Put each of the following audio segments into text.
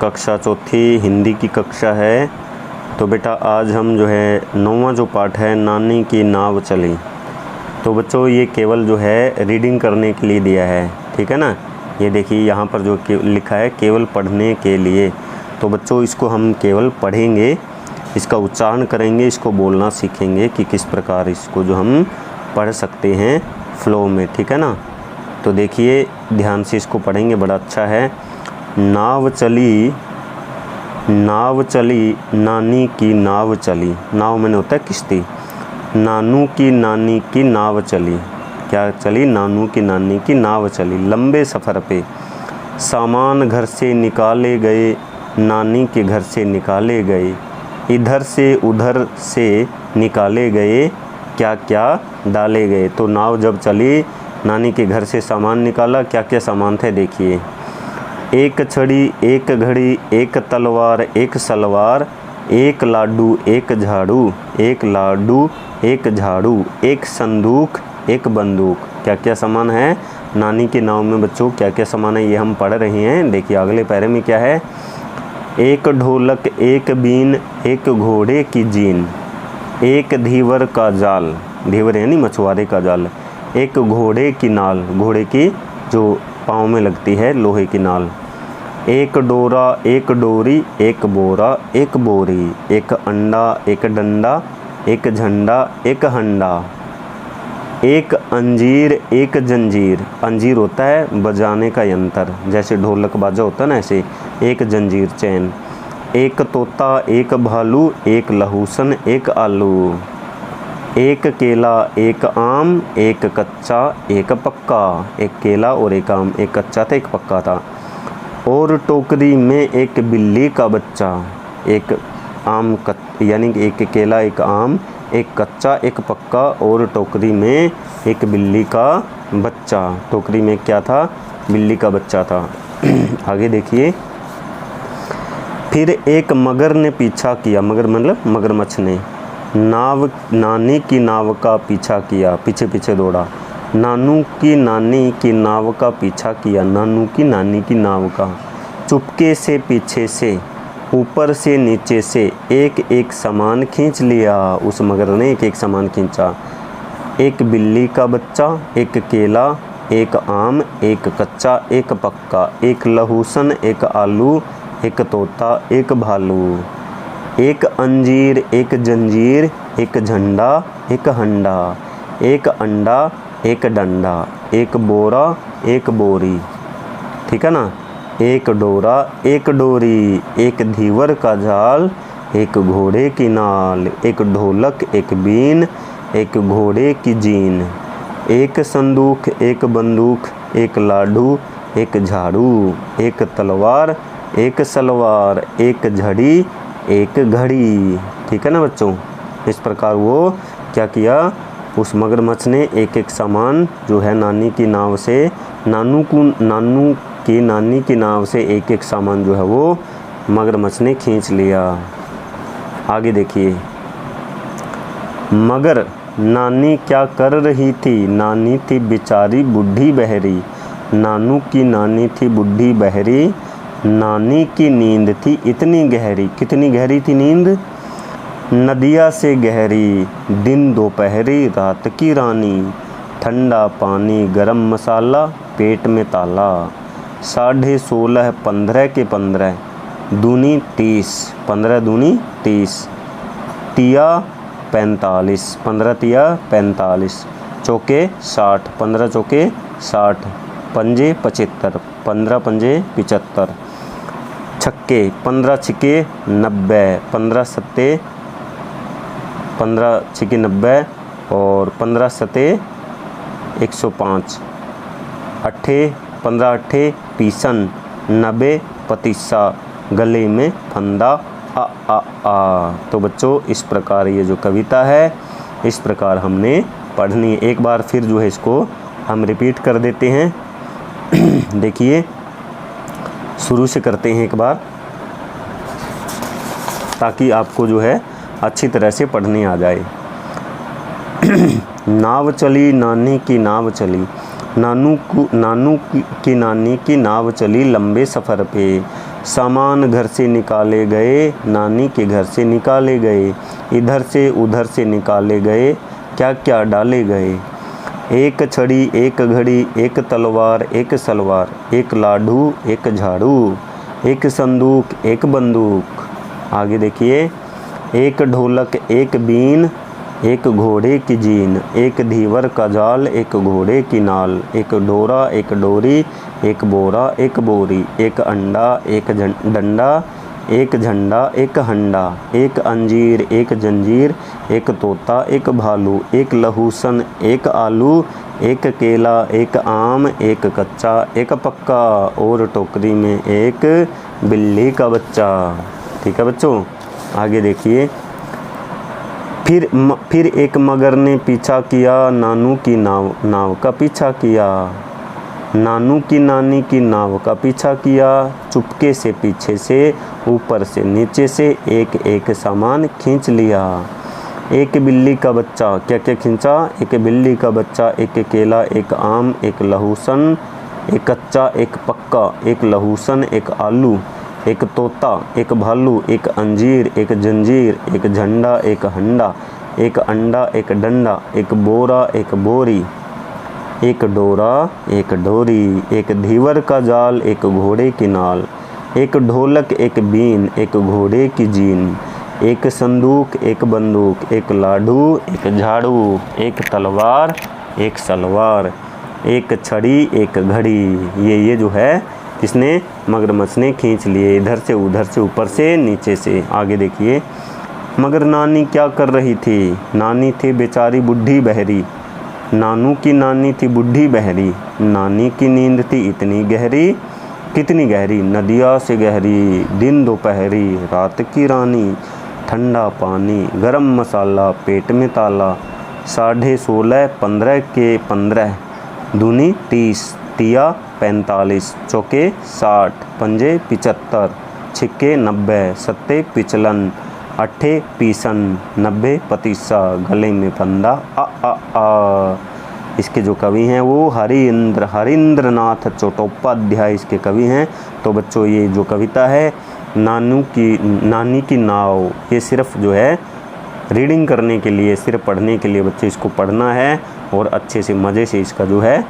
कक्षा चौथी हिंदी की कक्षा है। तो बेटा आज हम जो है 9वां जो पाठ है नानी की नाव चली। तो बच्चों ये केवल जो है रीडिंग करने के लिए दिया है, ठीक है ना। ये देखिए यहाँ पर जो लिखा है केवल पढ़ने के लिए। तो बच्चों इसको हम केवल पढ़ेंगे, इसका उच्चारण करेंगे, इसको बोलना सीखेंगे कि किस प्रकार इसको जो हम पढ़ सकते हैं फ्लो में, ठीक है ना। तो देखिए ध्यान से इसको पढ़ेंगे, बड़ा अच्छा है। नाव चली नानी की नाव चली। नाव मैंने होता है किश्ती। नानू की नानी की नाव चली। क्या चली? नानू की नानी की नाव चली लंबे सफ़र पे। सामान घर से निकाले गए, नानी के घर से निकाले गए। इधर से उधर से निकाले गए, क्या क्या डाले गए। तो नाव जब चली, नानी के घर से सामान निकाला, क्या क्या सामान थे देखिए। एक छड़ी, एक घड़ी, एक तलवार, एक सलवार, एक लाडू, एक झाड़ू, एक लाडू, एक झाड़ू, एक संदूक, एक बंदूक। क्या क्या सामान है नानी की नाव में बच्चों? क्या क्या सामान है ये हम पढ़ रहे हैं। देखिए अगले पैरे में क्या है। एक ढोलक, एक बीन, एक घोड़े की जीन, एक धीवर का जाल, धीवर यानी मछुआरे का जाल, एक घोड़े की नाल, घोड़े की जो पाँव में लगती है लोहे की नाल, एक डोरा, एक डोरी, एक बोरा, एक बोरी, एक अंडा, एक डंडा, एक झंडा, एक हंडा, एक अंजीर, एक जंजीर। अंजीर होता है बजाने का यंत्र, जैसे ढोलक बाजा होता है ना, ऐसे एक जंजीर चैन। एक तोता, एक भालू, एक लहूसन, एक आलू, एक केला, एक आम, एक कच्चा, एक पक्का। एक केला और एक आम, एक कच्चा था एक पक्का था। और टोकरी में एक बिल्ली का बच्चा। एक आम यानी कि एक केला, एक आम, एक कच्चा, एक पक्का, और टोकरी में एक बिल्ली का बच्चा। टोकरी में क्या था? बिल्ली का बच्चा था। आगे देखिए। फिर एक मगर ने पीछा किया, मगर मतलब मगरमच्छ ने, नानी की नाव का पीछा किया, पीछे पीछे दौड़ा। नानू की नानी की नाव का पीछा किया, नानू की नानी की नाव का। चुपके से पीछे से, ऊपर से नीचे से, एक एक सामान खींच लिया। उस मगर ने एक एक सामान खींचा। एक बिल्ली का बच्चा, एक केला, एक आम, एक कच्चा, एक पक्का, एक लहूसन, एक आलू, एक तोता, एक भालू, एक अंजीर, एक जंजीर, एक झंडा, एक हंडा, एक अंडा, एक डंडा, एक बोरा, एक बोरी, ठीक है ना। एक डोरा, एक डोरी, एक धीवर का जाल, एक घोड़े की नाल, एक ढोलक, एक बीन, एक घोड़े की जीन, एक संदूक, एक बंदूक, एक लाडू, एक झाड़ू, एक तलवार, एक सलवार, एक झड़ी, एक घड़ी, ठीक है ना बच्चों। इस प्रकार वो क्या किया, उस मगरमच्छ ने एक एक सामान जो है नानी की नाव से, नानू की नानी की नाव से एक एक सामान जो है वो मगरमच्छ ने खींच लिया। आगे देखिए। मगर नानी क्या कर रही थी? नानी थी बेचारी बूढ़ी बहरी। नानू की नानी थी बूढ़ी बहरी। नानी की नींद थी इतनी गहरी। कितनी गहरी थी नींद? नदिया से गहरी, दिन दोपहरी, रात की रानी। ठंडा पानी, गरम मसाला, पेट में ताला। 16.5 15 के 15, दूनी 30, 15 दूनी 30। तिया 45, 15 तिया 45। चौके 60, 15 चौके 60। पंजे 75, 15 पंजे 75। छक्के 15 छिके 90, 15 सत्ते 15 छिके 90 और 15 सत्ते 105। अट्ठे 15 अट्ठे 30, 90 पतीसा, गले में फंदा आ। तो बच्चों इस प्रकार ये जो कविता है इस प्रकार हमने पढ़नी है। एक बार फिर जो है इसको हम रिपीट कर देते हैं। देखिए शुरू से करते हैं एक बार, ताकि आपको जो है अच्छी तरह से पढ़ने आ जाए। नाव चली नानी की नाव चली, नानू की नानी की नाव चली लंबे सफ़र पे। सामान घर से निकाले गए, नानी के घर से निकाले गए। इधर से उधर से निकाले गए, क्या क्या डाले गए। एक छड़ी, एक घड़ी, एक तलवार, एक सलवार, एक लाडू, एक झाड़ू, एक संदूक, एक बंदूक। आगे देखिए, एक ढोलक, एक बीन, एक घोड़े की जीन, एक धीवर का जाल, एक घोड़े की नाल, एक डोरा, एक डोरी, एक बोरा, एक बोरी, एक अंडा, एक डंडा, एक झंडा, एक हंडा, एक अंजीर, एक जंजीर, एक तोता, एक भालू, एक लहूसन, एक आलू, एक केला, एक आम, एक कच्चा, एक पक्का, और टोकरी में एक बिल्ली का बच्चा। ठीक है बच्चों, आगे देखिए। फिर एक मगर ने पीछा किया, नानू की नाव का पीछा किया। नानू की नानी की नाव का पीछा किया, चुपके से पीछे से, ऊपर से नीचे से, एक एक सामान खींच लिया। एक बिल्ली का बच्चा, क्या क्या खींचा। एक बिल्ली का बच्चा, एक केला, एक आम, एक लहूसन, एक कच्चा, एक पक्का, एक लहूसन, एक आलू, एक तोता, एक भालू, एक अंजीर, एक जंजीर, एक झंडा, एक हंडा, एक अंडा, एक डंडा, एक बोरा, एक बोरी, एक डोरा, एक डोरी, एक धीवर का जाल, एक घोड़े की नाल, एक ढोलक, एक बीन, एक घोड़े की जीन, एक संदूक, एक बंदूक, एक लाडू, एक झाड़ू, एक तलवार, एक सलवार, एक छड़ी, एक घड़ी। ये जो है किसने, मगरमच्छ ने खींच लिए, इधर से उधर से, ऊपर से नीचे से। आगे देखिए, मगर नानी क्या कर रही थी। नानी थी बेचारी बूढ़ी बहरी, नानू की नानी थी बूढ़ी बहरी। नानी की नींद थी इतनी गहरी, कितनी गहरी, नदिया से गहरी। दिन दोपहरी, रात की रानी, ठंडा पानी, गरम मसाला, पेट में ताला। 16.5, 15 के 15, दूनी 30, तिया 45, चौके 60, पंजे 75, छिक्के 90, सत्ते पिचलन, अट्ठे पीसन, 90 पतीसा, गले में फंदा आ। इसके जो कवि हैं वो हरीन्द्रनाथ चट्टोपाध्याय इसके कवि हैं। तो बच्चों ये जो कविता है नानी की नाव, ये सिर्फ जो है रीडिंग करने के लिए, सिर्फ पढ़ने के लिए बच्चे इसको पढ़ना है और अच्छे से मज़े से इसका जो है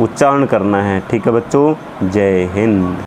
उच्चारण करना है। ठीक है बच्चों, जय हिंद।